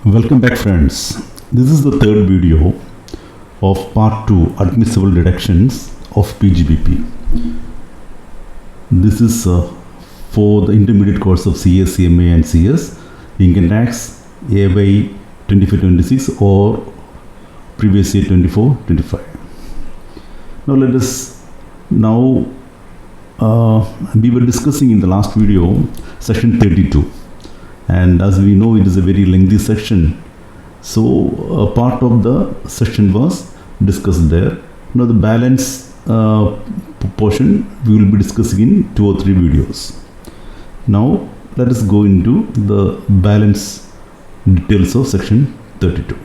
Welcome back, friends. This is the third video of Part 2 Admissible Deductions of PGBP. This is for the intermediate course of CS, CMA and CS, Income Tax, AY 25-26 or previous year 24-25. Now let us, we were discussing in the last video section 32. And as we know, it is a very lengthy section. So a part of the section was discussed there. Now the balance portion we will be discussing in 2 or 3 videos. Now let us go into the balance details of section 32.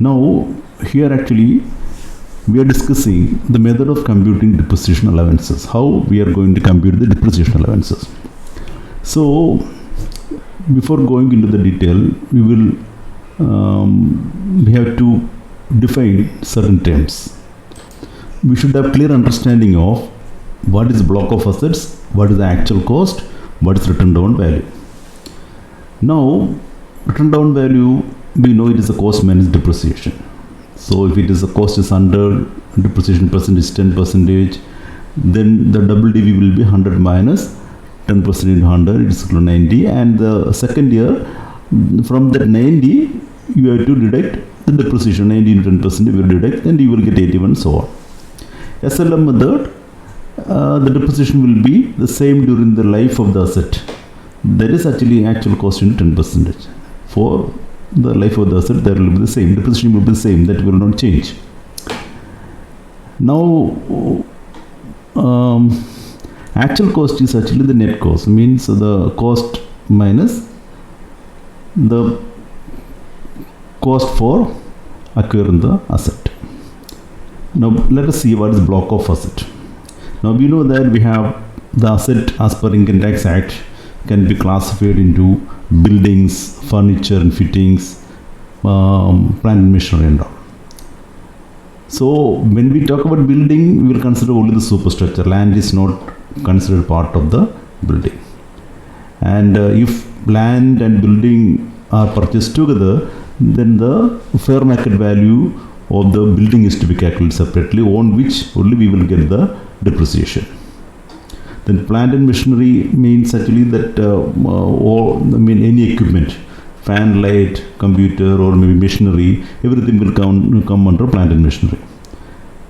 Now here actually we are discussing the method of computing depreciation allowances. How we are going to compute the depreciation allowances. So before going into the detail, we have to define certain terms. We should have clear understanding of what is block of assets, what is the actual cost, what is written down value. Now, written down value, we know it is a cost minus depreciation. So if it is a cost is under depreciation percentage 10%, then the double DV will be 100 minus 10% into 100, it is equal to 90, and the second year from that 90 you have to deduct the depreciation. 90 into 10% you will deduct and you will get 81 and so on. SLM method, the depreciation will be the same during the life of the asset. That is actually actual cost into 10%. For the life of the asset that will be the same, depreciation will be the same, that will not change. Now actual cost is actually the net cost, means the cost minus the cost for acquiring the asset. Now let us see what is block of asset. Now we know that we have the asset as per Income Tax Act can be classified into buildings, furniture and fittings, plant and machinery and all. So when we talk about building, we will consider only the superstructure. Land is not considered part of the building. And if land and building are purchased together, then the fair market value of the building is to be calculated separately, on which only we will get the depreciation. Then plant and machinery means actually that any equipment, fan, light, computer or maybe machinery, everything will come under plant and machinery.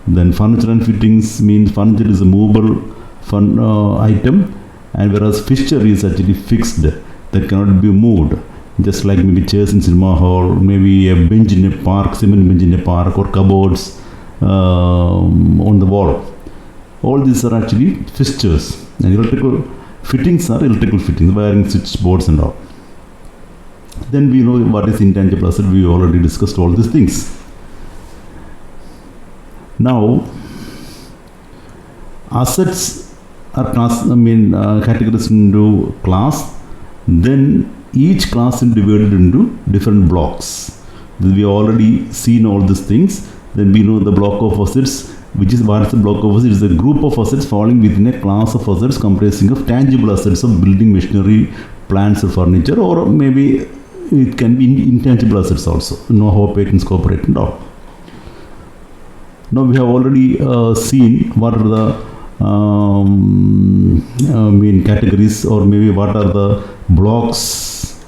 Then furniture and fittings means furniture is a movable item, and whereas fixture is actually fixed, that cannot be moved, just like maybe chairs in cinema hall, maybe a bench in a park, cement bench in a park, or cupboards on the wall. All these are actually fixtures, and electrical fittings are electrical fittings, wiring, switchboards and all. Then we know what is intangible asset. We already discussed all these things. Now assets are categorized into class. Then each class is divided into different blocks. We already seen all these things. Then we know the block of assets, which is what is the block of assets? It is a group of assets falling within a class of assets comprising of tangible assets of building, machinery, plants or furniture, or maybe it can be intangible assets also. Know-how, patents, copyright and all. Now we have already seen what are the categories, or maybe what are the blocks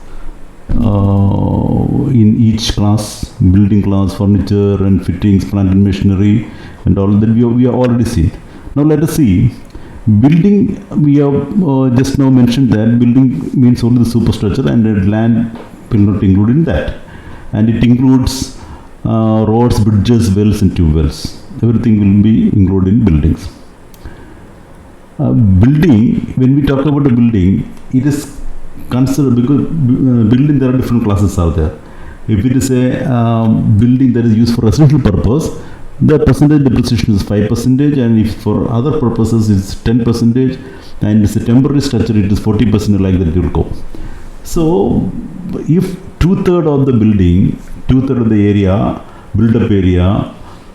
in each class: building class, furniture and fittings, plant and machinery and all that we have already seen. Now let us see building. We have just now mentioned that building means only the superstructure, and land will not include in that, and it includes roads, bridges, wells and tube wells. Everything will be included in buildings. Building, when we talk about a building, it is considered, because building there are different classes are there. If it is a building that is used for residential purpose, the percentage depreciation is 5%, and if for other purposes it's 10%, and it's a temporary structure, it is 40%, like that it will go. So if 2/3 of the building, 2/3 of the area, build-up area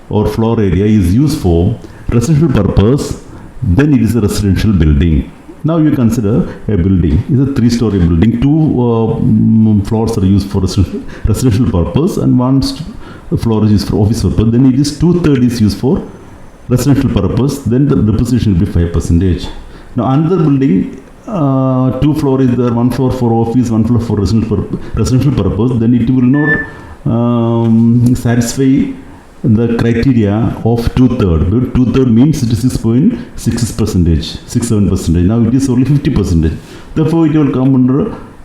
or floor area is used for residential purpose, then it is a residential building. Now you consider a building. It's a 3-story building. 2 floors are used for residential purpose and 1 floor is used for office purpose. Then it is 2/3 is used for residential purpose. Then the depreciation will be 5%. Now another building, 2 floor is there, 1 floor for office, 1 floor for residential purpose. Then it will not satisfy the criteria of 2/3. 2/3 means it is 6.6%, 6-7%. Now it is only 50%. Therefore, it will come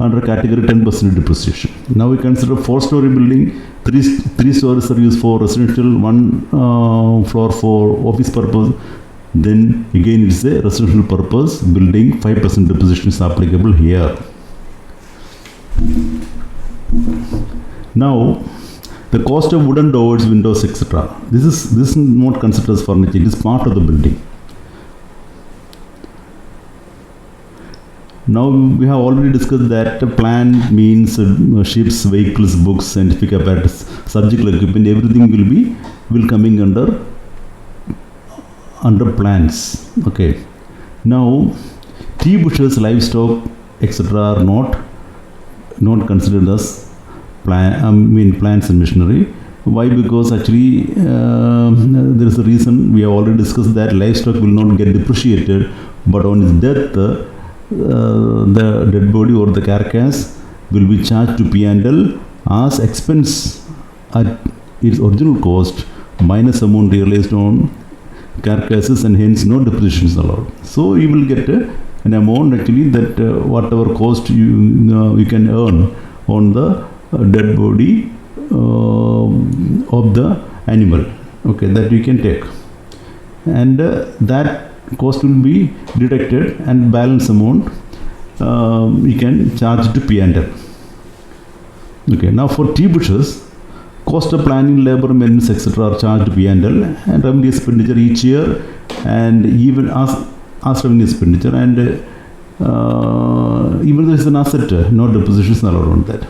under category 10% depreciation. Now we consider 4-story building. 3 stories are used for residential, 1 floor for office purpose. Then again it is a residential purpose building. 5% depreciation is applicable here. Now, the cost of wooden doors, windows, etc. This is not considered as furniture. It is part of the building. Now we have already discussed that plant means ships, vehicles, books, scientific apparatus, surgical equipment. Everything will coming under plants. Okay. Now tea bushes, livestock, etc. are not considered as plants and machinery. Why? Because actually there is a reason. We have already discussed that livestock will not get depreciated, but on its death the dead body or the carcass will be charged to P&L as expense at its original cost minus amount realized on carcasses, and hence no depreciation is allowed. So you will get an amount actually that whatever cost you can earn on the dead body of the animal, okay, that you can take, and that cost will be deducted, and balance amount you can charge to P&L. Okay, now for tea bushes, cost of planning, labor, maintenance, etc. are charged to P&L, and revenue expenditure each year, and even as revenue expenditure, and even though it's an asset, no depreciation is allowed on that.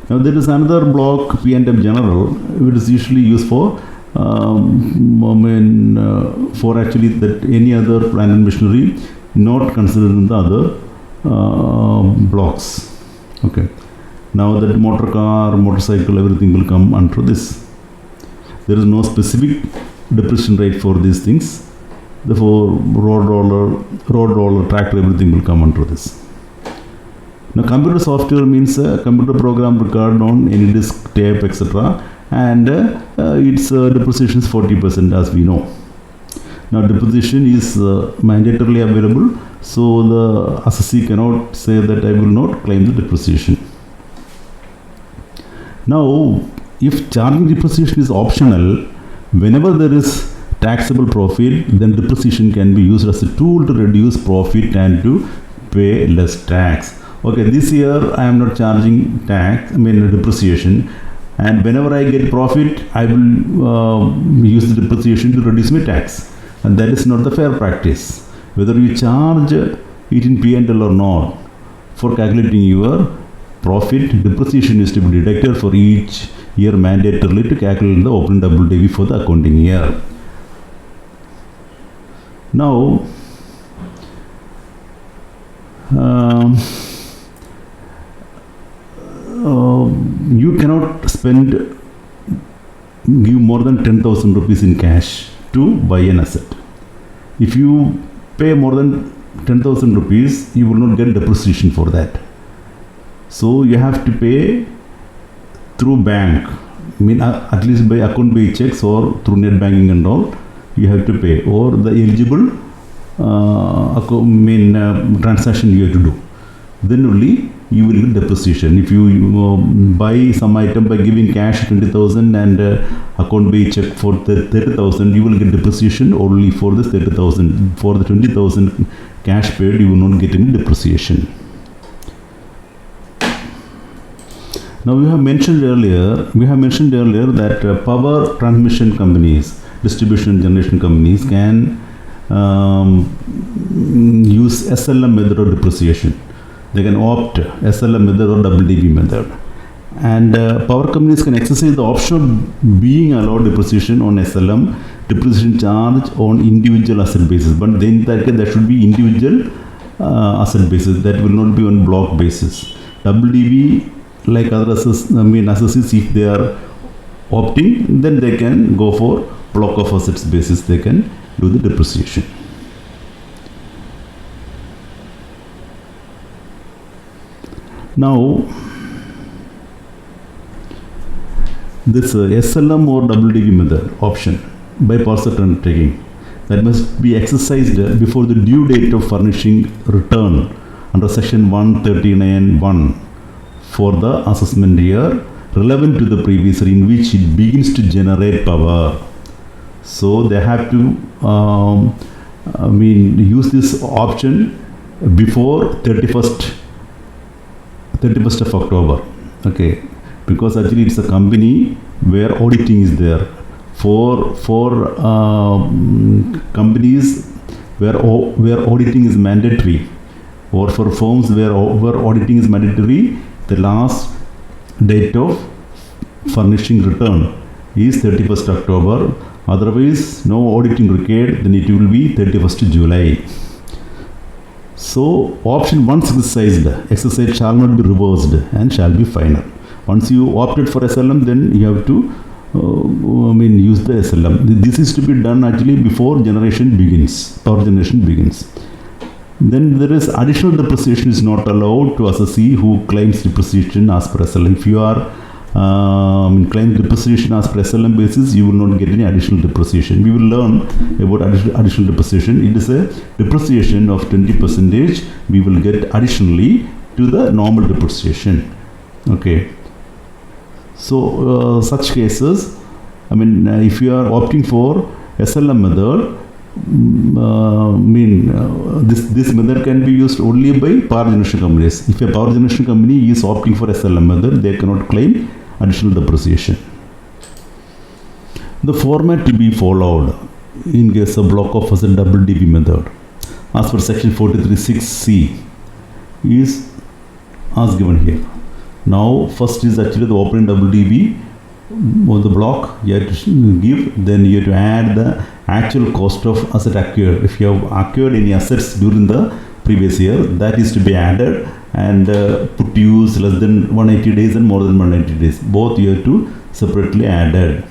Now there is another block, P&L general, which is usually used for for actually that any other plant and machinery not considered in the other blocks. Okay. Now that motor car, motorcycle, everything will come under this. There is no specific depreciation rate for these things. Therefore, road roller, tractor, everything will come under this. Now, computer software means a computer program recorded on any disk, tape, etc. And its depreciation is 40%, as we know. Now, depreciation is mandatorily available, so the assessee cannot say that I will not claim the depreciation. Now, if charging depreciation is optional, whenever there is taxable profit, then depreciation can be used as a tool to reduce profit and to pay less tax. Okay, this year I am not charging depreciation, and whenever I get profit, I will use the depreciation to reduce my tax, and that is not the fair practice. Whether you charge it in P&L or not, for calculating your profit, depreciation is to be deducted for each year mandatorily to calculate the open WDV for the accounting year. Now, you cannot give more than 10,000 rupees in cash to buy an asset. If you pay more than 10,000 rupees, you will not get depreciation for that. So you have to pay through bank, at least by account-based checks or through net banking and all. You have to pay, or the eligible transaction you have to do. Then only you will get depreciation. If you buy some item by giving cash 20,000 and account-based check for 30,000, you will get depreciation only for the 30,000. For the 20,000 cash paid, you will not get any depreciation. Now we have mentioned earlier that power transmission companies, distribution and generation companies can use SLM method of depreciation. They can opt SLM method or WDV method. And power companies can exercise the option of being allowed depreciation on SLM, depreciation charge on individual asset basis. But then that there should be individual asset basis, that will not be on block basis. WDV, like other assets, if they are opting, then they can go for block of assets basis, they can do the depreciation. Now, this SLM or WDV method option by partial undertaking, that must be exercised before the due date of furnishing return under section 139(1) for the assessment year relevant to the previous year in which it begins to generate power. So they have to use this option before 31st of October. Okay, because actually it's a company where auditing is there. For companies where auditing is mandatory, or for firms where auditing is mandatory, the last date of furnishing return is 31st October. Otherwise, no auditing required, then it will be 31st July. So, option once exercised shall not be reversed and shall be final. Once you opted for SLM, then you have to use the SLM. This is to be done actually before power generation begins. Then there is additional depreciation is not allowed to assessee who claims depreciation as per SLM. If you are claim depreciation as per SLM basis, you will not get any additional depreciation. We will learn about additional depreciation. It is a depreciation of 20% we will get additionally to the normal depreciation. Okay. So such cases, if you are opting for SLM method, this method can be used only by power generation companies. If a power generation company is opting for SLM method, they cannot claim additional depreciation. The format to be followed in case of block of asset WDV method as per section 43(6)(c) is as given here. Now first is actually the opening WDV on the block you have to give, then you have to add the actual cost of asset acquired. If you have acquired any assets during the previous year, that is to be added, and put to use less than 180 days and more than 180 days. Both you have to separately added.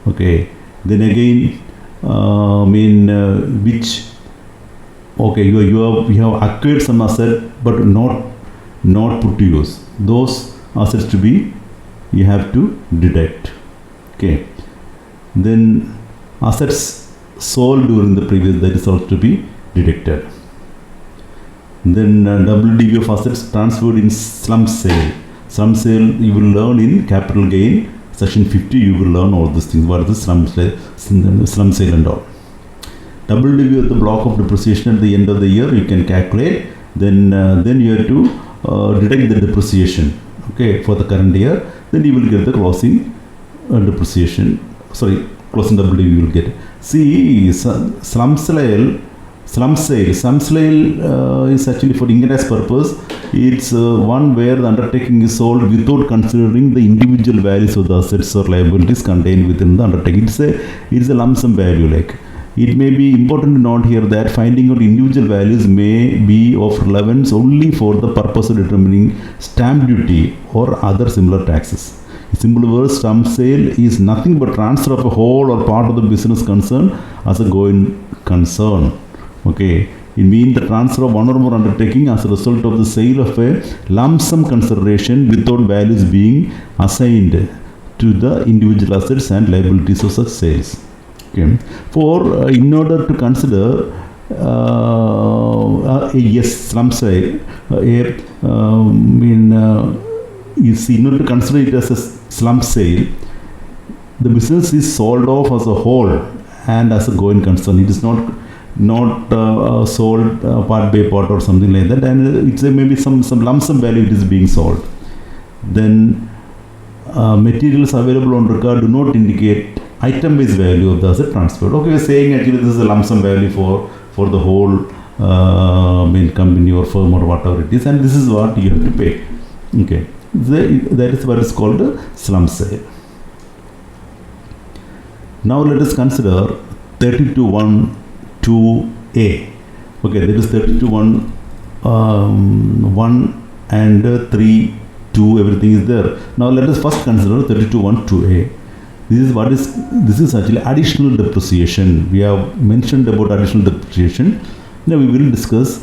Okay. Then again, you have acquired some asset but not put to use. Those assets to be, you have to deduct. Okay. Then assets sold during the previous, that is also to be deducted. Then WDV of assets transferred in slump sale. Slump sale you will learn in capital gain section 50. You will learn all these things. What is the slump sale and all. WDV of the block of depreciation at the end of the year you can calculate. Then you have to deduct the depreciation. Okay, for the current year. Then you will get the closing depreciation. Closing WDV you will get. See, slump sale is actually for income tax purpose. It's one where the undertaking is sold without considering the individual values of the assets or liabilities contained within the undertaking. It's a lump sum value. Like, it may be important to note here that finding out individual values may be of relevance only for the purpose of determining stamp duty or other similar taxes. In simple words, slump sale is nothing but transfer of a whole or part of the business concern as a going concern. Okay, it means the transfer of one or more undertaking as a result of the sale of a lump sum consideration without values being assigned to the individual assets and liabilities of such sales. Okay, in order to consider slump sale, in order to consider it as a slump sale, the business is sold off as a whole and as a going concern. It is not sold part by part or something like that, and it's maybe some lump sum value it is being sold. Then materials available on record do not indicate item based value of the asset transferred. Okay, we are saying actually this is a lump sum value for the whole company or firm or whatever it is, and this is what you have to pay. Okay, that is what is called a slump sale. Now let us consider 32(1)(2)(a). Okay, that is 32(1)(1) and 3(2), everything is there. Now let us first consider 32(1)(2)(a). This is actually additional depreciation. We have mentioned about additional depreciation. Now we will discuss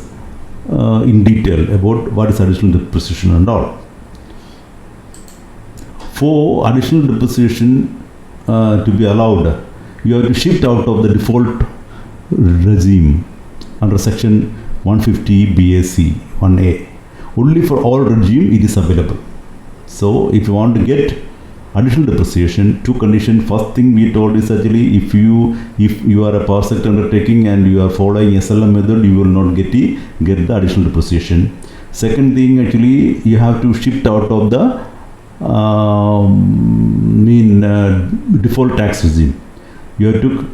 in detail about what is additional depreciation and all. For additional depreciation to be allowed, you have to shift out of the default regime under section 150 BAC 1A. Only for all regime it is available. So if you want to get additional depreciation, two conditions. First thing we told is actually if you are a power sector undertaking and you are following SLM method, you will not get the additional depreciation. Second thing, actually you have to shift out of the default tax regime. You have to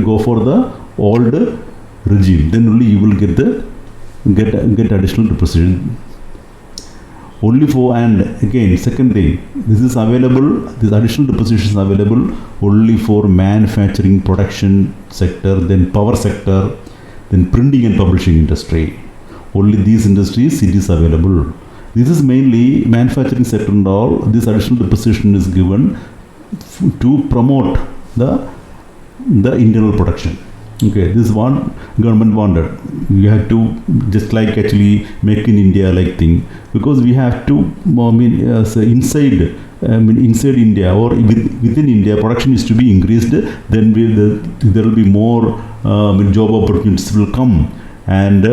go for the old regime. Then only you will get additional depreciation. Only for, and again second thing, this is available, this additional depreciation is available only for manufacturing production sector, then power sector, then printing and publishing industry. Only these industries it is available. This is mainly manufacturing sector and all. This additional depreciation is given to promote the internal production. Okay, this is what government wanted. We have to just like actually make in India like thing, because we have to inside India or within India production is to be increased. Then there will be more job opportunities will come, and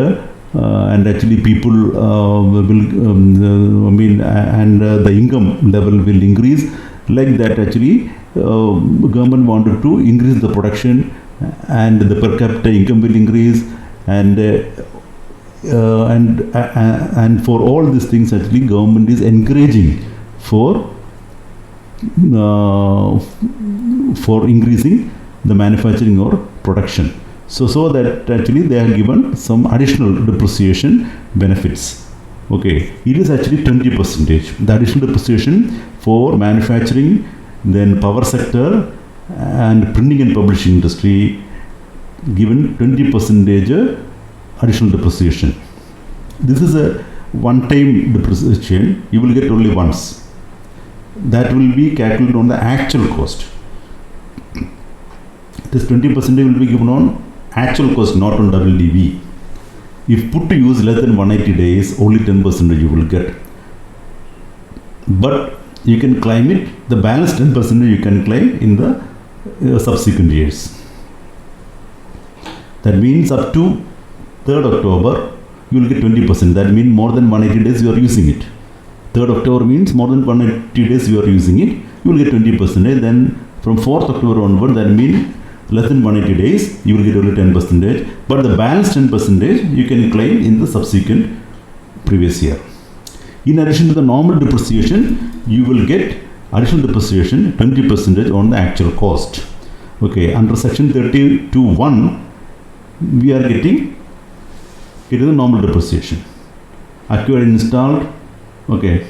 actually people will and the income level will increase. Like that, actually government wanted to increase the production, and the per capita income will increase, and for all these things actually government is encouraging for increasing the manufacturing or production. So that actually they are given some additional depreciation benefits. Okay, it is actually 20%. The additional depreciation for manufacturing, then power sector and printing and publishing industry, given 20% additional depreciation. This is a one-time depreciation. You will get only once. That will be calculated on the actual cost. This 20% will be given on actual cost, not on WDV. If put to use less than 180 days, only 10% you will get. But you can claim it, the balance 10% you can claim in the subsequent years. That means up to 3rd October you will get 20%. That means more than 180 days you are using it. 3rd October means more than 180 days you are using it, you will get 20%. Then from 4th October onward, that means less than 180 days you will get only 10%. But the balance 10% you can claim in the subsequent previous year. In addition to the normal depreciation, you will get additional depreciation 20% on the actual cost. Okay, under section 32(1), we are getting the normal depreciation. Acquired and installed, okay,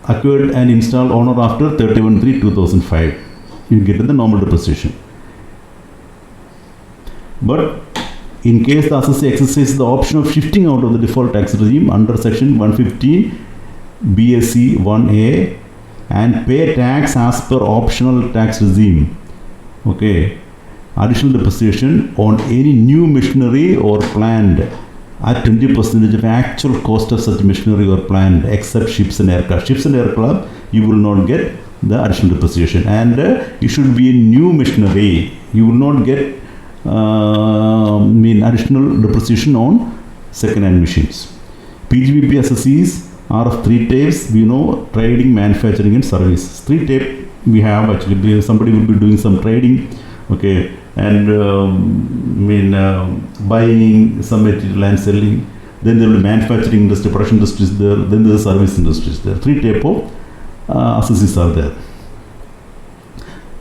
acquired and installed on or after 31/3/2005, you get the normal depreciation. But in case the assessee exercises the option of shifting out of the default tax regime under section 150 BAC 1A and pay tax as per optional tax regime, okay, additional depreciation on any new machinery or plant at 20% of actual cost of such machinery or plant, except ships and aircraft. Ships and aircraft you will not get the additional depreciation, and it should be a new machinery. You will not get additional depreciation on second-hand machines. PGBP assessees are of 3 types. We know: trading, manufacturing and service. 3 types we have actually. Somebody will be doing some trading, okay, and buying some material and selling. Then there will be manufacturing industry, production industries there. Then there is service industries there. 3 types of assessees are there.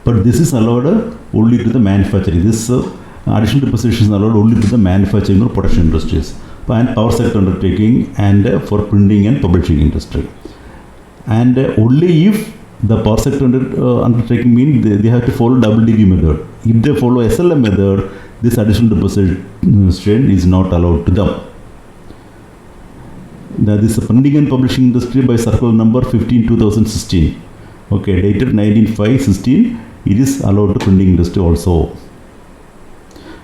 But this is allowed only to the manufacturing. This additional depreciation is allowed only to the manufacturing or production industries and power sector undertaking and for printing and publishing industry. and only if the power sector undertaking means they have to follow double degree method. If they follow SLM method, this additional depreciation is not allowed to them. Now this is printing and publishing industry by circular number 15/2016. Okay, dated 19/5/16. It is allowed to printing industry also,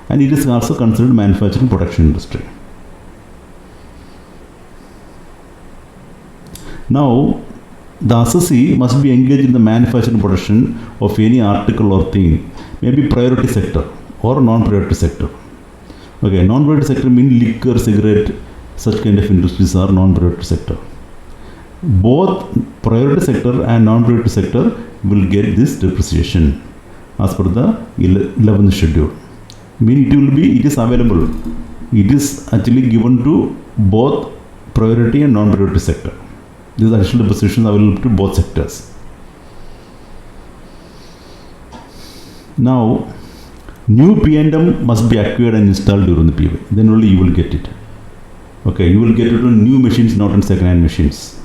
and it is also considered manufacturing production industry. Now, the assessee must be engaged in the manufacturing production of any article or thing, maybe priority sector or non-priority sector. Okay, non-priority sector means liquor, cigarette, such kind of industries are non-priority sector. Both priority sector and non-priority sector will get this depreciation as per the 11th schedule. It is available. It is actually given to both priority and non-priority sector. This additional depreciation is available to both sectors. Now, new P&M must be acquired and installed during the PY. Then only you will get it. Okay, you will get it on new machines, not on second-hand machines.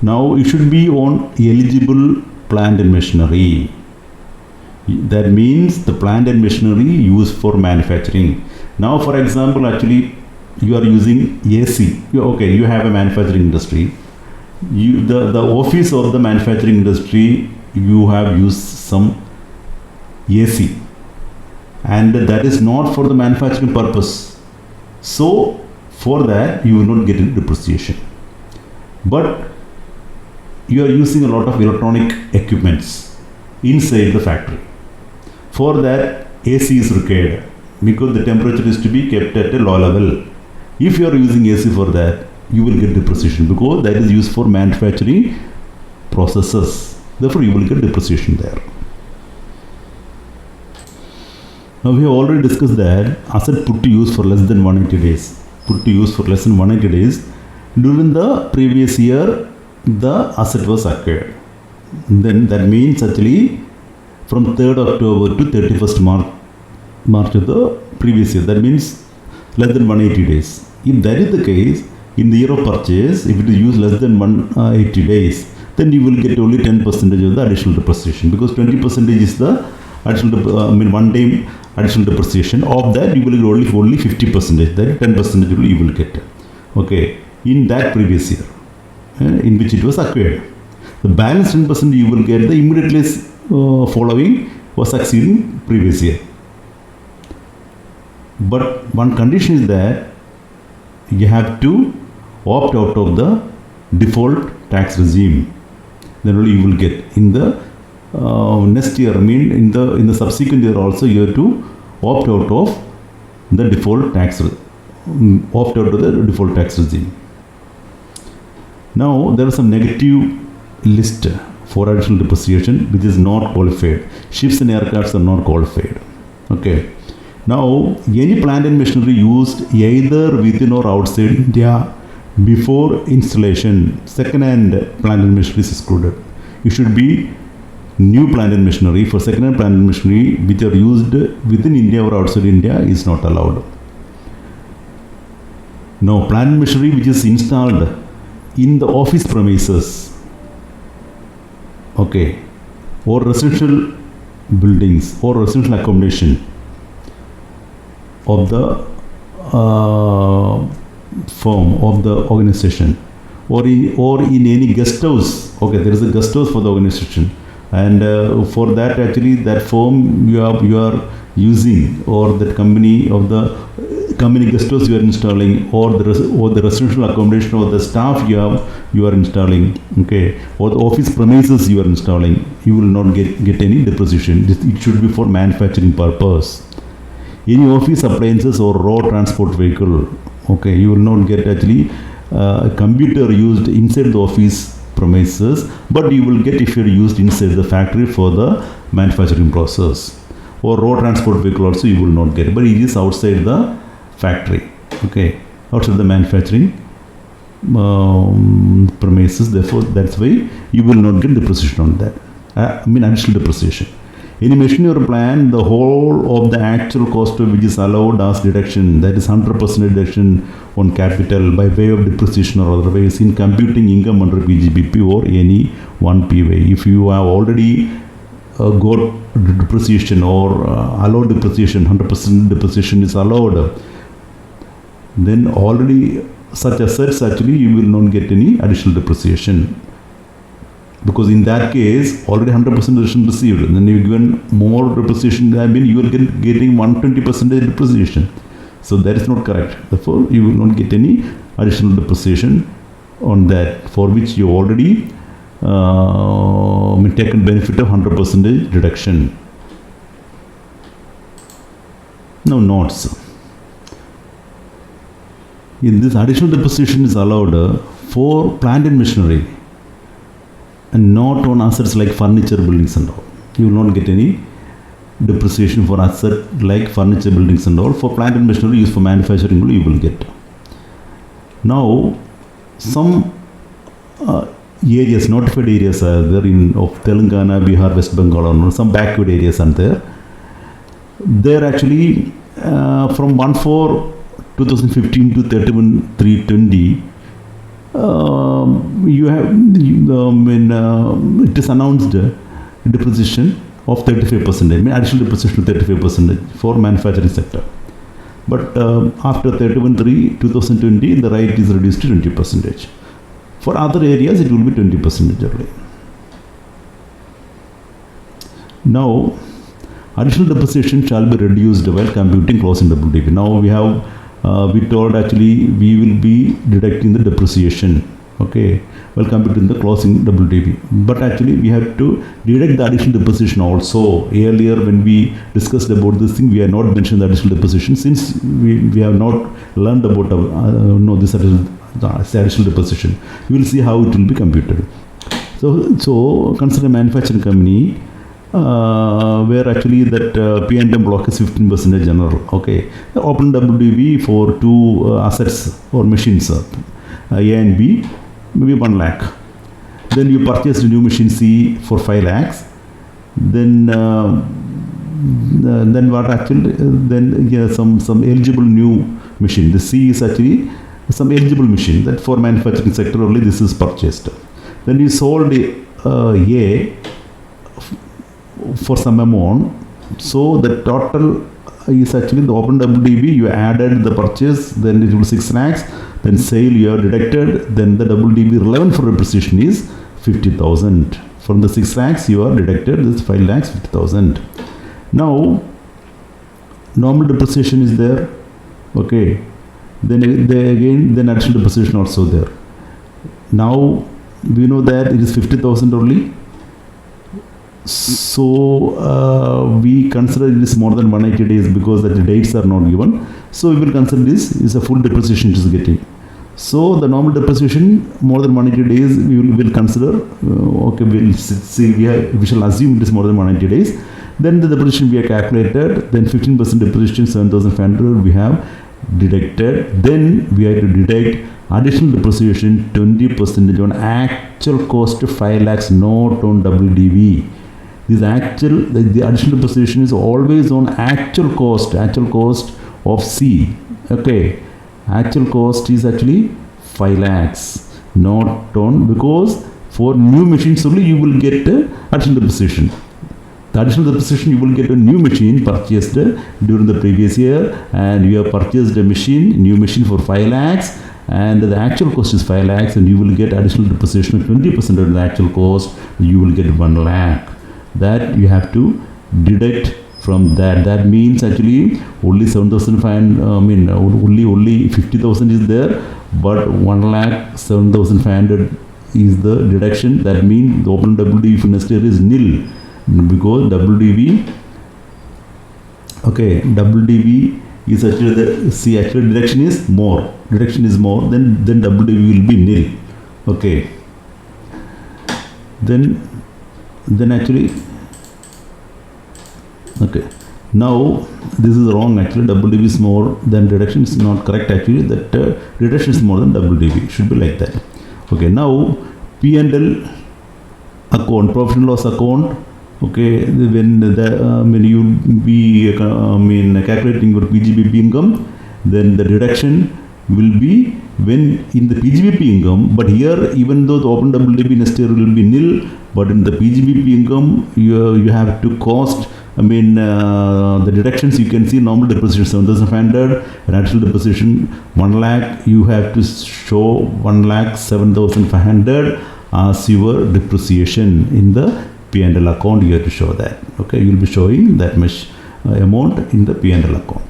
Now, it should be on eligible plant and machinery. That means the plant and machinery used for manufacturing. Now, for example, actually, you are using AC. You have a manufacturing industry. The office of the manufacturing industry, you have used some AC, and that is not for the manufacturing purpose. So, for that, you will not get any depreciation. But you are using a lot of electronic equipments inside the factory. For that, AC is required because the temperature is to be kept at a low level. If you are using AC for that, you will get depreciation because that is used for manufacturing processes. Therefore, you will get depreciation there. Now, we have already discussed that asset put to use for less than 180 days. Put to use for less than 180 days. During the previous year, the asset was acquired. Then that means actually from 3rd October to 31st March of the previous year. That means less than 180 days. If that is the case, in the year of purchase, if it is used less than 180 days, then you will get only 10% of the additional depreciation because 20% is the additional, one-time additional depreciation. Of that, you will get only 50%. That 10% you will get. Okay, in that previous year, in which it was acquired. The balance 10% you will get the immediately following or succeeding previous year. But one condition is that you have to opt out of the default tax regime. Then only you will get in the next year. In the subsequent year also you have to opt out of the default tax. Opt out of the default tax regime. Now there is some negative list for additional depreciation which is not qualified. Ships and aircrafts are not qualified. Okay. Now, any plant and machinery used either within or outside India before installation, second-hand plant and machinery is excluded. It should be new plant and machinery. For second-hand plant and machinery which are used within India or outside India is not allowed. Now, plant and machinery which is installed in the office premises, okay, or residential buildings or residential accommodation of the firm, of the organization, or in any guest house. Okay, there is a guest house for the organization, and for that actually that firm you are using, or that company of the company guest house you are installing, or the residential accommodation or the staff you are installing, okay, or the office premises you are installing, you will not get any depreciation. It should be for manufacturing purpose. Any office appliances or road transport vehicle, okay, you will not get actually a computer used inside the office premises, but you will get if you are used inside the factory for the manufacturing process. Or road transport vehicle also you will not get, but it is outside the factory, okay, outside the manufacturing premises. Therefore, that's why you will not get depreciation on that. Additional depreciation. In a machinery or plant, the whole of the actual cost which is allowed as deduction, that is 100% deduction on capital by way of depreciation or otherwise in computing income under PGBP or any one PY. If you have already got depreciation or allowed depreciation, 100% depreciation is allowed, then already such assets actually you will not get any additional depreciation. Because in that case, already 100% depreciation received. Then you given more depreciation, I mean you are getting 120% depreciation. So that is not correct. Therefore, you will not get any additional depreciation on that, for which you already taken benefit of 100% reduction. Now notes. In this additional depreciation is allowed for plant and machinery, and not on assets like furniture, buildings and all. You will not get any depreciation for asset like furniture, buildings and all. For plant and machinery used for manufacturing you will get. Now some areas, notified areas are there in of Telangana, Bihar, West Bengal, or some backward areas are there. There actually from 1/4/2015 to 31/3/20 you have it is announced depreciation of 35%, I mean additional depreciation of 35% for manufacturing sector. But after 31/3/2020 the rate is reduced to 20%. For other areas it will be 20% only. Now additional depreciation shall be reduced while computing closing WDP. Now we have we told actually we will be deducting the depreciation, okay, while computing the closing WDP. But actually we have to deduct the additional depreciation also. Earlier when we discussed about this thing, we have not mentioned the additional depreciation since we have not learned about this additional depreciation. You will see how it will be computed. So consider a manufacturing company where actually that P&M block is 15% general. Okay, open WDV for two assets or machines, A and B, maybe 1 lakh. Then you purchase a new machine C for 5 lakhs. Then what actually some eligible new machine. The C is actually some eligible machine that for manufacturing sector only this is purchased. Then you sold A for some amount, so the total is actually the open WDV, you added the purchase, then it will 6 lakhs, then sale you have deducted, then the WDV relevant for depreciation is 50,000. From the 6 lakhs you are deducted this 5 lakhs 50,000. Now normal depreciation is there, okay, then additional depreciation also there. Now we know that it is 50,000 only. So we consider it is more than 180 days because the dates are not given. So we will consider this is a full depreciation it is getting. So the normal depreciation more than 180 days we will consider. Okay, we will see we shall assume it is more than 180 days. Then the depreciation we have calculated. Then 15% depreciation 7,500 we have deducted. Then we have to deduct additional depreciation 20% on actual cost of 5 lakhs, not on WDV. This the additional depreciation is always on actual cost of C. Okay, actual cost is actually 5 lakhs, not on, because for new machines only you will get additional depreciation. The additional depreciation you will get a new machine purchased during the previous year, and you have purchased a new machine for 5 lakhs, and the actual cost is 5 lakhs, and you will get additional depreciation of 20% of the actual cost. You will get 1 lakh. That you have to deduct from that. That means actually only 7,500. Only 50,000 is there, but 1,07,500 is the deduction. That means the open WDV for next year is nil, because WDV is actually actual deduction is more. Then WDV will be nil. Okay. Then actually, okay, now this is wrong actually. WDV is more than deduction is not correct actually. That deduction is more than WDV, should be like that. Okay, now P&L account, profit and loss account, Okay, when you be calculating your PGBP income, then the deduction will be when in the PGBP income, but here even though the open WDB next year will be nil, but in the PGBP income you have to cost, the deductions you can see normal depreciation 7,500, natural depreciation 1 lakh, you have to show 1,07,500 as your depreciation in the P&L account. You have to show that. Okay, you will be showing that much amount in the P&L account.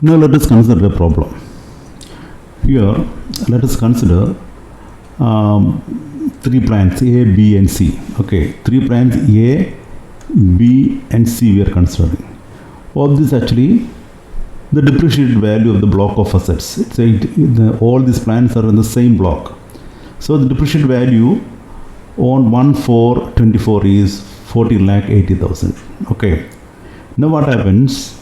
Now let us consider a problem. Here let us consider 3 plants A, B and C. Okay, 3 plants A, B and C we are considering. All this actually the depreciated value of the block of assets. All these plants are in the same block. So the depreciated value on 1/4/24 is 14,80,000. Okay. Now what happens?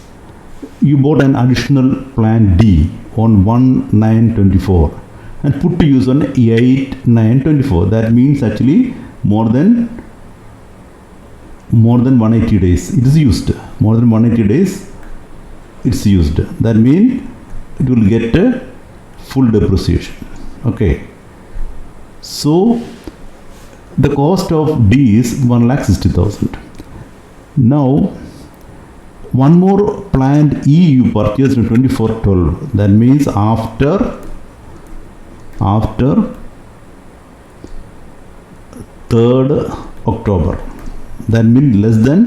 You bought an additional plant D on 1/9/24 and put to use on 8/9/24. That means actually more than 180 days it is used. More than 180 days it's used. That means it will get a full depreciation. Okay. So the cost of D is 1,60,000. Now one more plant E you purchased in 24/12. That means after 3rd October. That means less than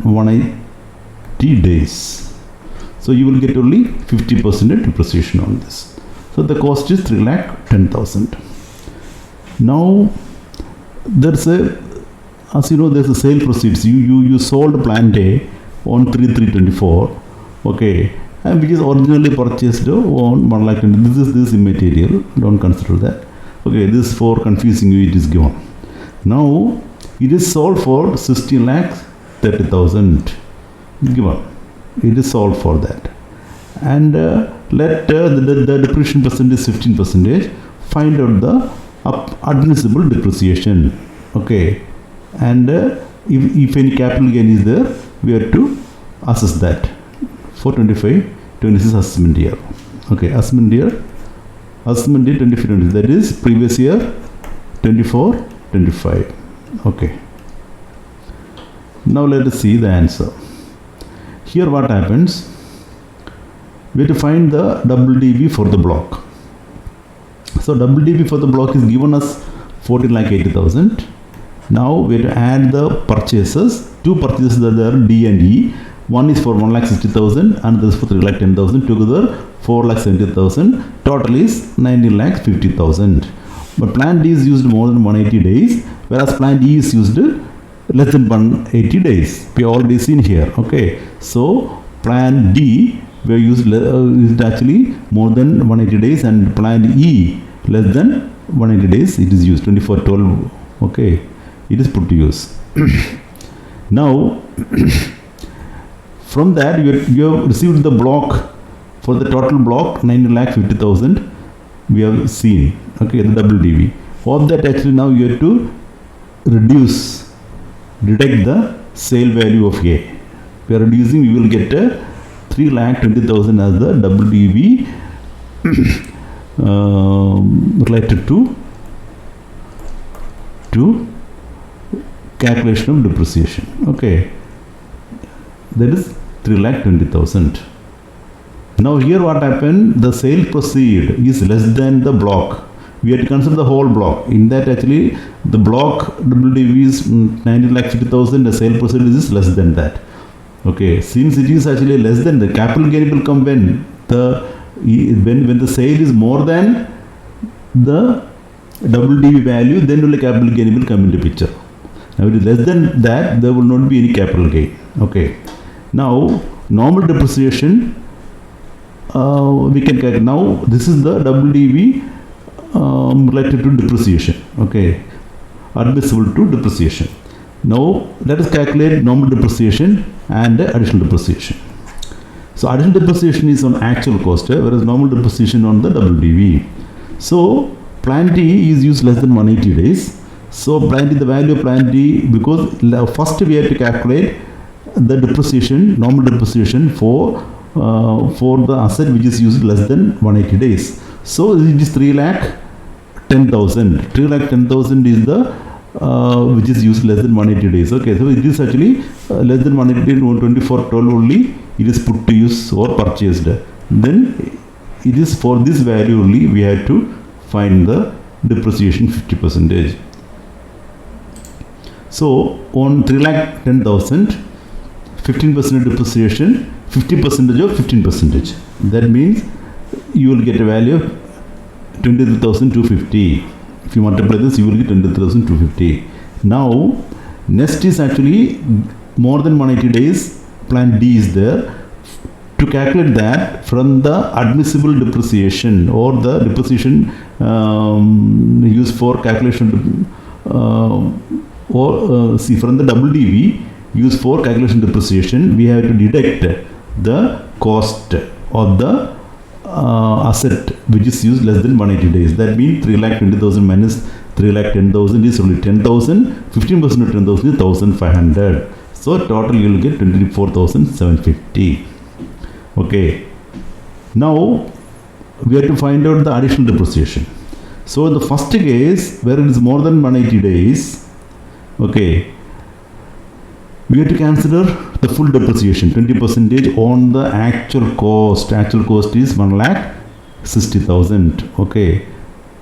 180 days. So you will get only 50% depreciation on this. So the cost is 3,10,000. Now there's a, as you know, there's a sale proceeds. You sold plant A on 3/3/24, okay, and which is originally purchased on 1 lakh. This is immaterial. Don't consider that. Okay, this for confusing you it is given. Now it is sold for 16,30,000 given. It is sold for that, and let the depreciation percentage is 15%. Find out the admissible depreciation. Okay. And if any capital gain is there, we have to assess that for 25-26 assessment year. Okay, assessment year 25-26, that is previous year 24-25. Okay. Now let us see the answer. Here what happens? We have to find the WDV for the block. So WDV for the block is given as 14,80,000. Now we have to add the purchases. 2 purchases that are D and E. One is for 1,60,000 and this is for 3,10,000. Together 4,70,000. Total is 19,50,000. But plant D is used more than 180 days, whereas plant E is used less than 180 days. We already seen here. Okay. So plant D we used actually more than 180 days, and plant E less than 180 days. It is used 24/12. Okay. It is put to use. Now from that you have received the block for the total block 19,50,000 we have seen. Okay, the WDV of that actually now you have to deduct the sale value of A. We are reducing, we will get 3,20,000 as the WDV related to calculation of depreciation. Okay, that is 3,20,000. Now here what happened? The sale proceed is less than the block. We have to consider the whole block. In that actually the block WDV is 19,50,000. The sale proceed is less than that. Okay, since it is actually less than, the capital gain will come when the sale is more than the WDV value, then only capital gain will come into picture. Now it is less than that, there will not be any capital gain. Okay. Now normal depreciation we can calculate. Now this is the WDV related to depreciation. Okay, admissible to depreciation. Now let us calculate normal depreciation and additional depreciation. So additional depreciation is on actual cost, whereas normal depreciation on the WDV. So plant E is used less than 180 days. So plant D, the value of plant D, because first we have to calculate the depreciation, normal depreciation for the asset which is used less than 180 days. So it is 3,10,000. 3,10,000 is the which is used less than 180 days. Okay, so it is actually less than 180 days, 124.12 only it is put to use or purchased. Then it is for this value only we have to find the depreciation 50%. So on 3,10,000, 15% depreciation, 50% of 15%. That means you will get a value of 23,250. If you multiply this, you will get 23,250. Now, next is actually more than 180 days, plant D is there. To calculate that from the admissible depreciation or the depreciation used for calculation from the WDV used for calculation depreciation, we have to deduct the cost of the asset which is used less than 180 days. That means 3,20,000 minus 3,10,000 is only 10,000. 15% of 10,000 is 1,500. So total you will get 24,750. Okay. Now we have to find out the additional depreciation. So in the first case where it is more than 180 days, okay, we have to consider the full depreciation, 20% on the actual cost. Actual cost is 1,60,000. Okay,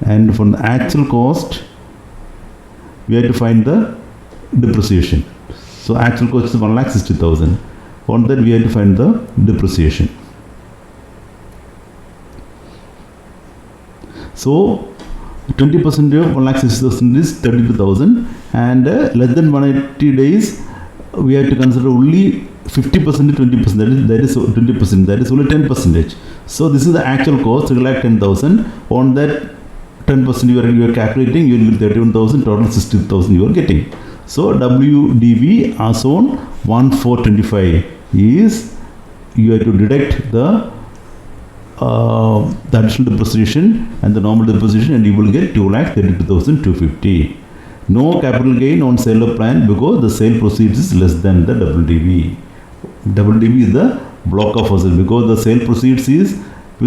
and from the actual cost, we have to find the depreciation. So actual cost is 1,60,000. On that, we have to find the depreciation. So 20% of 1,60,000 is 32,000, and less than 180 days. We have to consider only 50% to 20%, that is 20%, that is only 10%. So this is the actual cost, 3,10,000. On that 10% you are calculating, you will get 31,000, total 60,000 you are getting. So WDV as on 1,425 is, you have to deduct the additional depreciation and the normal depreciation, and you will get 2,32,250. No capital gain on sale of plant because the sale proceeds is less than the WDV. WDV is the block of asset because the sale proceeds is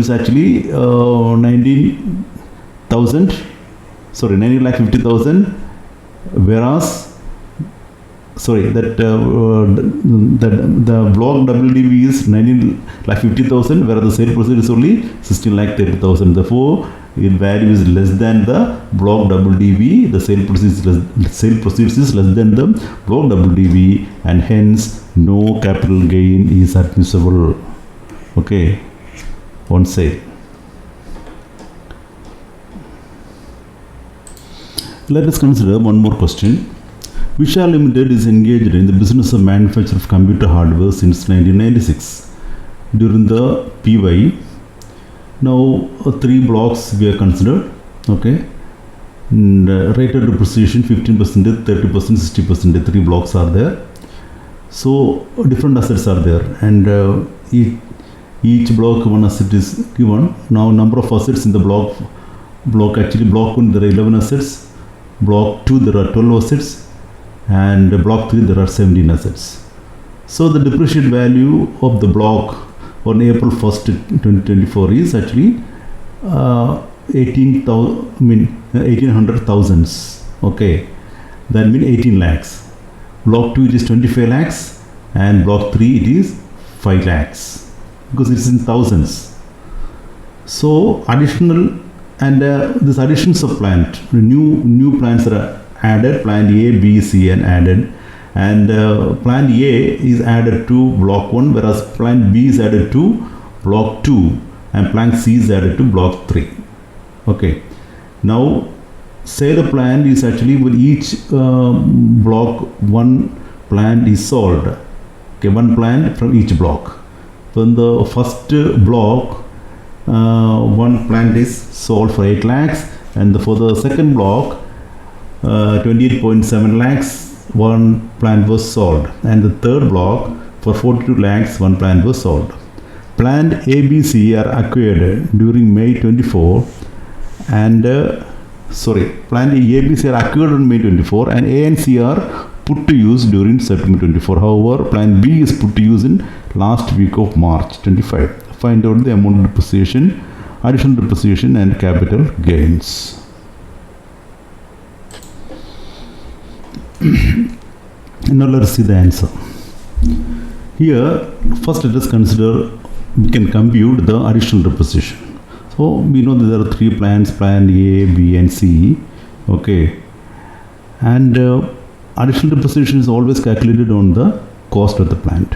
actually 19,50,000, whereas the block WDV is 19,50,000, whereas the sale proceeds is only 16,30,000. Therefore, its value is less than the block WDV. The sale proceeds is less than the block WDV, and hence no capital gain is admissible. Okay, on sale. Let us consider one more question. Vishal Limited is engaged in the business of manufacture of computer hardware since 1996. During the PY, now 3 blocks we are considered. Okay, and rate of depreciation 15%, 30%, 60%. 3 blocks are there. So different assets are there, and each block one asset is given. Now number of assets in the block actually block 1 there are 11 assets. Block 2 there are 12 assets, and block 3 there are 17 assets. So the depreciated value of the block on April 1st 2024 is actually 1,800,000. Okay, that means 18 lakhs. Block 2 it is 25 lakhs, and block 3 it is 5 lakhs because it is in thousands. So additional, and this additions of plant, new plants are added. Plant A, B, C and added, and plant A is added to block 1, whereas plant B is added to block 2, and plant C is added to block 3. Okay, now sale of plant is actually with each block 1 plant is sold. Okay, 1 plant from each block. From the first block, 1 plant is sold for 8 lakhs, and for the second block 28.7 lakhs 1 plant was sold, and the third block for 42 lakhs 1 plant was sold. Plant A, B, C are acquired during May 24, and Plan A, B, C are occurred on May 24 and A and C are put to use during September 24. However, Plan B is put to use in last week of March 25. Find out the amount of depreciation, additional depreciation and capital gains. Now let us see the answer. Here, first let us consider, we can compute the additional depreciation. So we know that there are three plans, plan A, B and C. Okay. And additional depreciation is always calculated on the cost of the plant.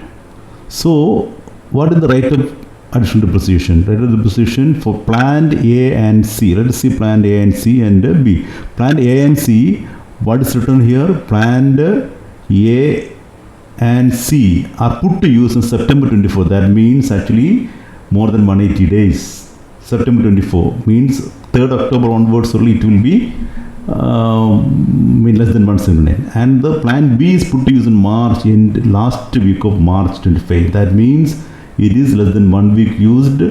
So what is the rate of additional depreciation? Rate of depreciation for plant A and C. Let us see plant A and C and B. Plant A and C, what is written here? Plant A and C are put to use in September 24. That means actually more than 180 days. September 24 means 3rd October onwards only it will be less than 179. And the plan B is put to use in March, in last week of March 25. That means it is less than 1 week used,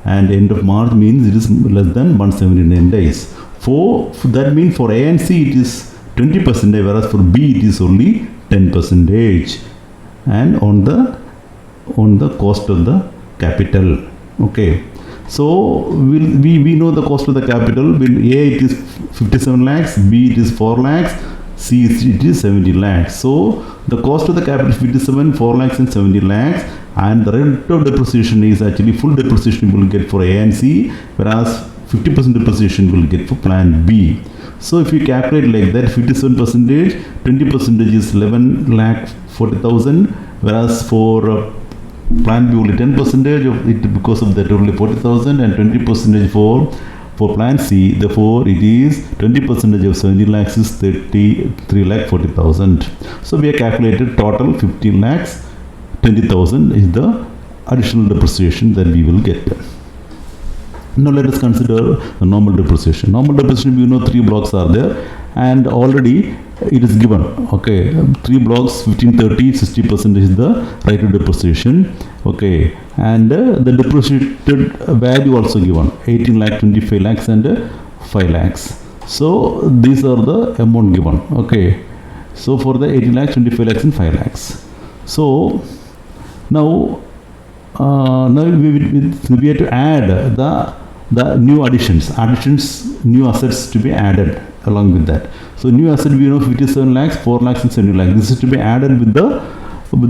and end of March means it is less than 179 days. That means for A and C it is 20%, whereas for B it is only 10%, and on the cost of the capital. Okay. So we know the cost of the capital. A it is 57 lakhs, B it is 4 lakhs, C it is 70 lakhs. So the cost of the capital is 57, 4 lakhs and 70 lakhs, and the rate of depreciation is actually full depreciation we will get for A and C, whereas 50% depreciation we will get for plan B. So if you calculate like that, 57%, 20% is 11 lakh 40,000, whereas for plan B only 10% of it, because of that only 40,000, and 20% for plan C. Therefore it is 20% of 70 lakhs is 33 lakh 40,000. So we have calculated total 15 lakhs 20,000 is the additional depreciation that we will get. Now let us consider the normal depreciation. Normal depreciation, we know 3 blocks are there, and already it is given. Okay, 3 blocks, 15, 30, 60% is the rate of depreciation. Okay, and the depreciated value also given, 18 lakh, 25 lakhs and 5 lakhs. So these are the amount given. Okay, so for the 18 lakhs, 25 lakhs and 5 lakhs. So now we have to add the new additions, new assets to be added along with that. So new asset we know 57 lakhs, 4 lakhs and 70 lakhs. This is to be added with the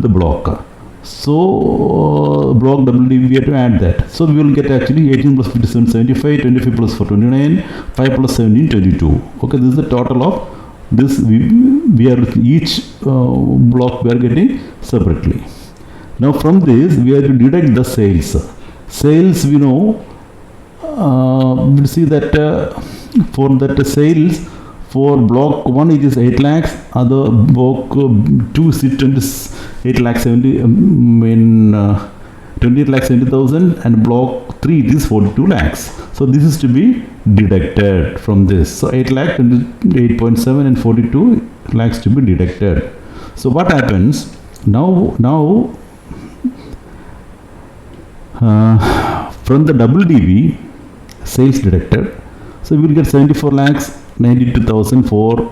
block. So block WD we have to add that. So we will get actually 18 plus 57 75, 25 plus 4 29, 5 plus 17 22. Okay, this is the total of this. We are each block we are getting separately. Now from this we have to deduct the sales. Sales we know, we'll see that for that sales for block 1 it is 8 lakhs, other block 2 is 28 lakhs 70 28 lakhs 70,000, and block 3 it is 42 lakhs. So this is to be deducted from this. So 8 lakh 28.7 and 42 lakhs to be deducted. So what happens now from the WDV sales deducted, so we will get 74 lakhs 92,000 for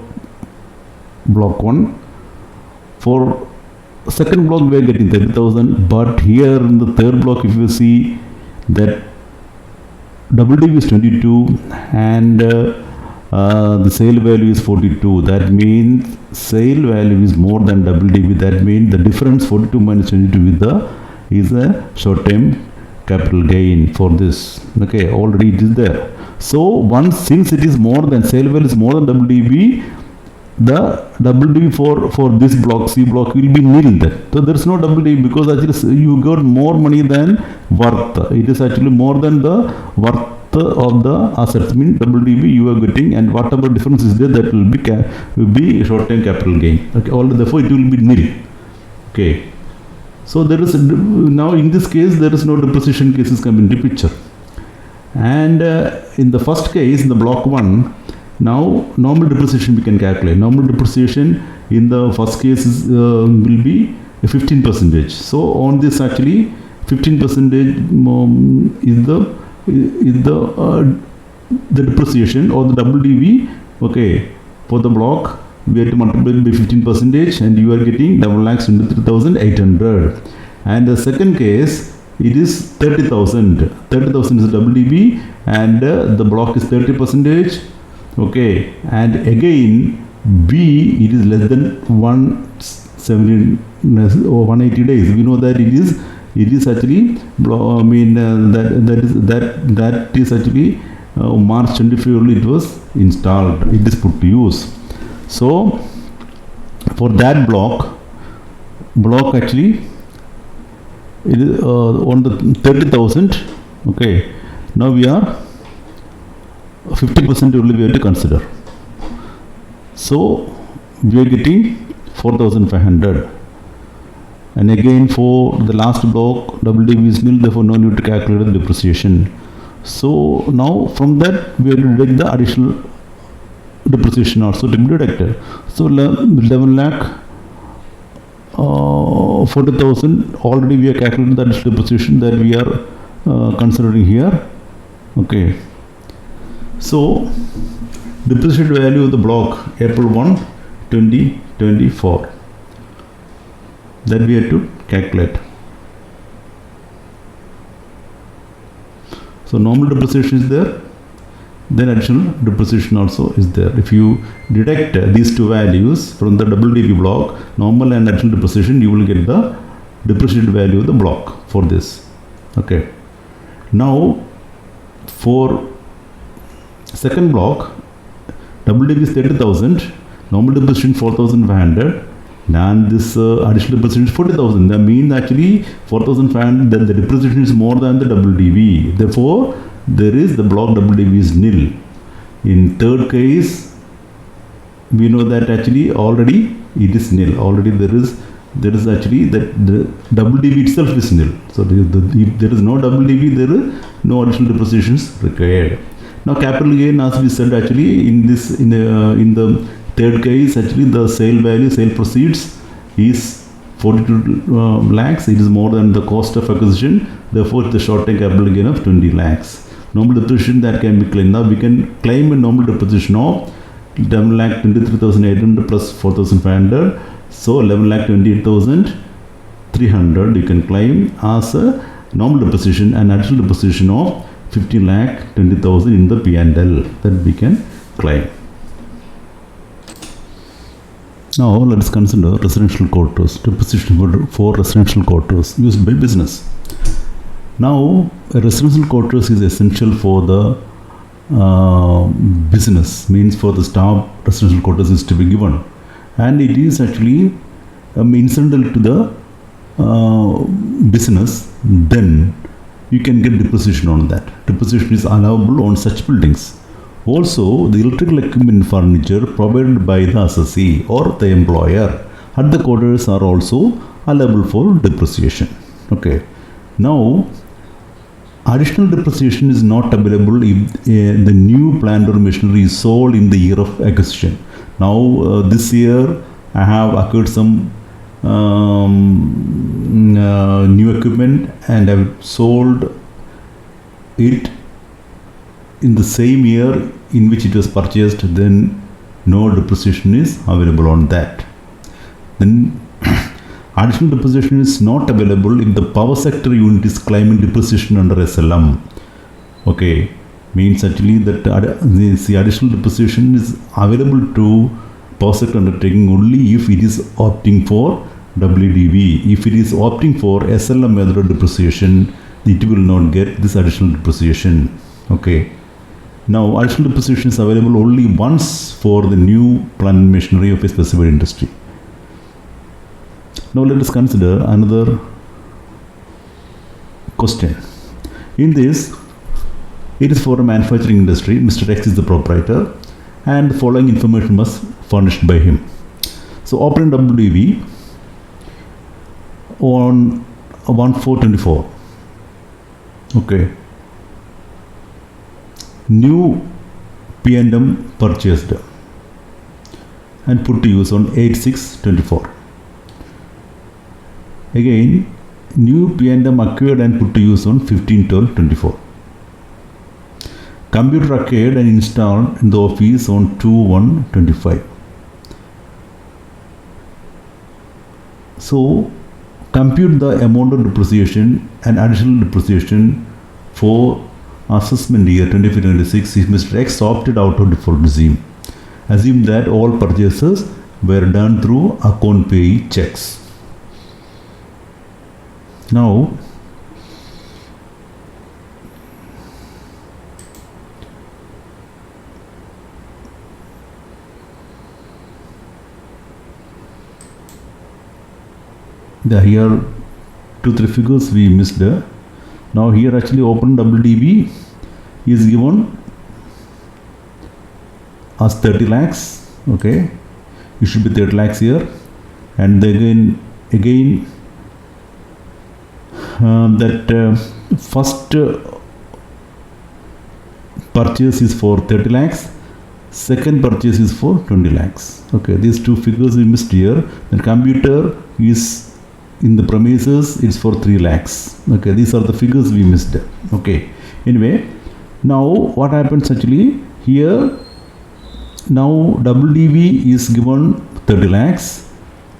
block 1. For second block we are getting 30,000, but here in the third block if you see that WDV is 22 and the sale value is 42. That means sale value is more than WDV. That means the difference 42 minus 22 is a short-term capital gain for this. Okay, already it is there. So since it is more than, sale value is more than WDV, the WDV for this block, C block, will be nil there. So there is no WDV because actually you got more money than worth. It is actually more than the worth of the assets. Means WDV you are getting, and whatever difference is there, that will be short-term capital gain. Okay, therefore it will be nil. Okay. So there is now in this case there is no depreciation cases come into picture. And in the first case, in the block 1, now normal depreciation we can calculate. Normal depreciation in the first case will be 15%. So on this actually 15% is the the depreciation or the WDV, okay, for the block we have to multiply by 15% and you are getting 1,23,800. And the second case, it is 30,000. 30,000 is the WDV and the block is 30%. Okay, and again B, it is less than 170 or 180 days. We know that it is actually that is actually March 25 only it was installed, it is put to use. So for that block actually it is on the 30,000. Okay, now we are 50% only we have to consider. So we are getting 4,500. And again for the last block WDV is nil, therefore no need to calculate the depreciation. So now from that we have to deduct the additional depreciation also to be deducted. So 11 lakh 40,000 already we have calculated the additional depreciation that we are considering here. Okay. So depreciated value of the block April 1, 2024. That we have to calculate. So normal depreciation is there, then additional depreciation also is there. If you deduct these two values from the WDV block, normal and additional depreciation, you will get the depreciated value of the block for this. Okay. Now for second block, WDV is 30,000, normal depreciation 4,500. And this additional depreciation is 40,000. That means actually 4,500, the depreciation is more than the WDV. Therefore, there is the block WDV is nil. In third case, we know that actually already it is nil. Already there is actually that the WDV itself is nil. So if there is no WDV, there is no additional depreciations required. Now capital gain, as we said, actually in the third case, actually the sale proceeds is 42 lakhs. It is more than the cost of acquisition. Therefore, the short-term capital gain of 20 lakhs. Normal depreciation that can be claimed. Now we can claim a normal depreciation of 11,23,800 plus 4,500. So 11,28,300 you can claim as a normal depreciation and additional depreciation of 15,20,000 in the P&L that we can claim. Now let us consider residential quarters, depreciation for residential quarters used by business. Now a residential quarters is essential for the business, means for the staff residential quarters is to be given, and it is actually incidental to the business. Then you can get depreciation on that. Depreciation is allowable on such buildings. Also, the electrical equipment and furniture provided by the assessee or the employer at the quarters are also allowable for depreciation. Okay. Now, additional depreciation is not available if the new plant or machinery is sold in the year of acquisition. Now, this year I have acquired some new equipment and I have sold it in the same year in which it was purchased, then no depreciation is available on that. Then additional depreciation is not available if the power sector unit is claiming depreciation under SLM. Okay, means actually that the additional depreciation is available to power sector undertaking only if it is opting for WDV. If it is opting for SLM method of depreciation, it will not get this additional depreciation. Okay. Now, additional depreciation is available only once for the new plant and machinery of a specified industry. Now, let us consider another question. In this, it is for a manufacturing industry. Mr. X is the proprietor, and the following information was furnished by him. So, open WDV on 1/4/24. Okay. New P&M purchased and put to use on 8/6/24. Again, new P&M acquired and put to use on 15/12/24. Computer acquired and installed in the office on 2/1/25. So compute the amount of depreciation and additional depreciation for assessment year 25-26 if Mr. X opted out of default regime. Assume that all purchases were done through account payee checks. Now here 2-3 figures we missed. Now here actually open WDB is given as 30 lakhs. Okay, it should be 30 lakhs here, and again that first purchase is for 30 lakhs, second purchase is for 20 lakhs. Okay, these two figures we missed here. The computer is in the premises, it's for 3 lakhs. Okay, these are the figures we missed. Okay, anyway, now what happens actually here, now WDV is given 30 lakhs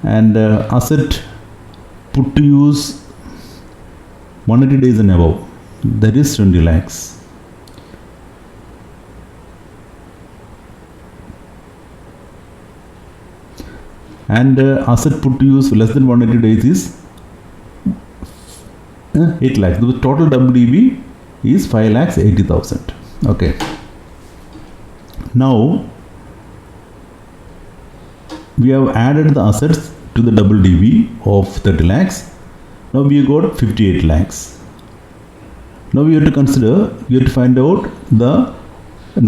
and asset put to use 180 days and above, that is 20 lakhs. And asset put to use less than 180 days is 8 lakhs. The total WDB is 5,80,000. Okay. Now we have added the assets to the WDB of 30 lakhs. Now we have got 58 lakhs. Now we have to consider, we have to find out the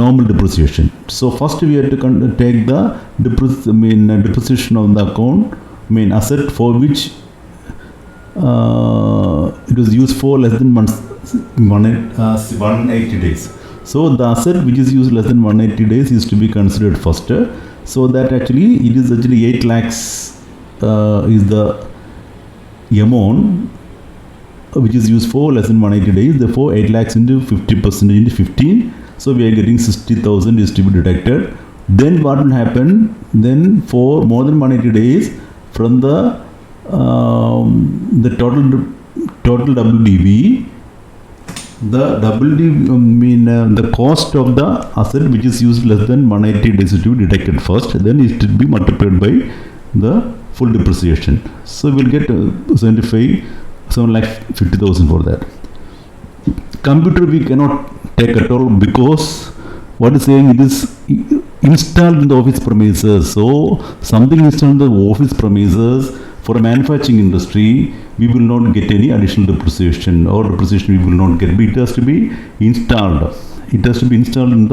normal depreciation. So first we have to take the depreciation of the account, asset for which it was used for less than 180 days. So the asset which is used less than 180 days is to be considered first. So that actually it is actually 8 lakhs is the amount which is used for less than 180 days. Therefore 8 lakhs into 50% into 15. So we are getting 60,000 is to be deducted. Then what will happen? Then for more than 180 days, from the total WDB, the cost of the asset which is used less than 180 days is to be deducted first. Then it will be multiplied by the full depreciation. So we will get 7,50,000 for that. Computer we cannot take at all because what is saying it is installed in the office premises. So something installed in the office premises for a manufacturing industry, we will not get any additional depreciation, or depreciation we will not get. It has to be installed. It has to be installed in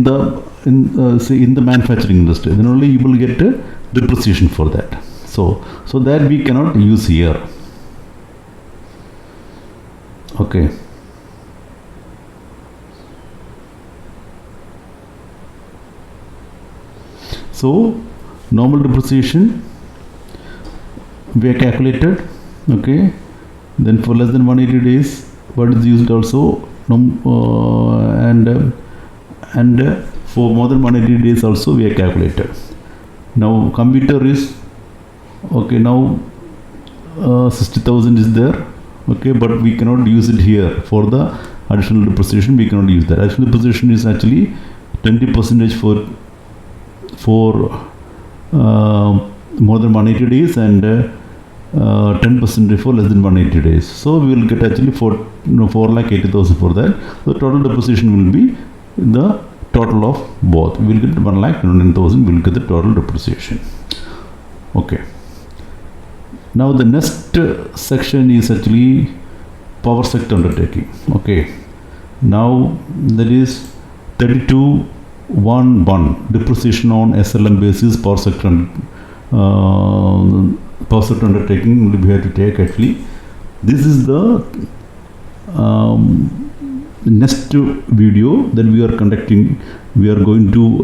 the manufacturing industry. Then only you will get depreciation for that. So that we cannot use here. Okay. So normal depreciation we are calculated. Okay, then for less than 180 days what is used also, and for more than 180 days also we are calculated. Now computer is okay. Now 60,000 is there. Okay, but we cannot use it here for the additional depreciation. We cannot use that. Additional depreciation is actually 20% for more than 180 days and 10% for less than 180 days. So we will get actually 4,80,000 for that. The total depreciation will be the total of both. We will get 1,29,000. We will get the total depreciation. Okay. Now the next section is actually power sector undertaking. Okay. Now that is 32.1.1 depreciation on SLM basis power sector undertaking we have to take actually. This is the next video that we are conducting. We are going to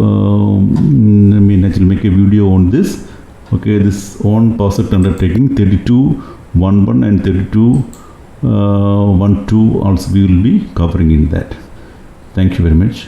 actually make a video on this. Okay, this on power sector undertaking 32.1.1 and 32.1.2 also we will be covering in that. Thank you very much.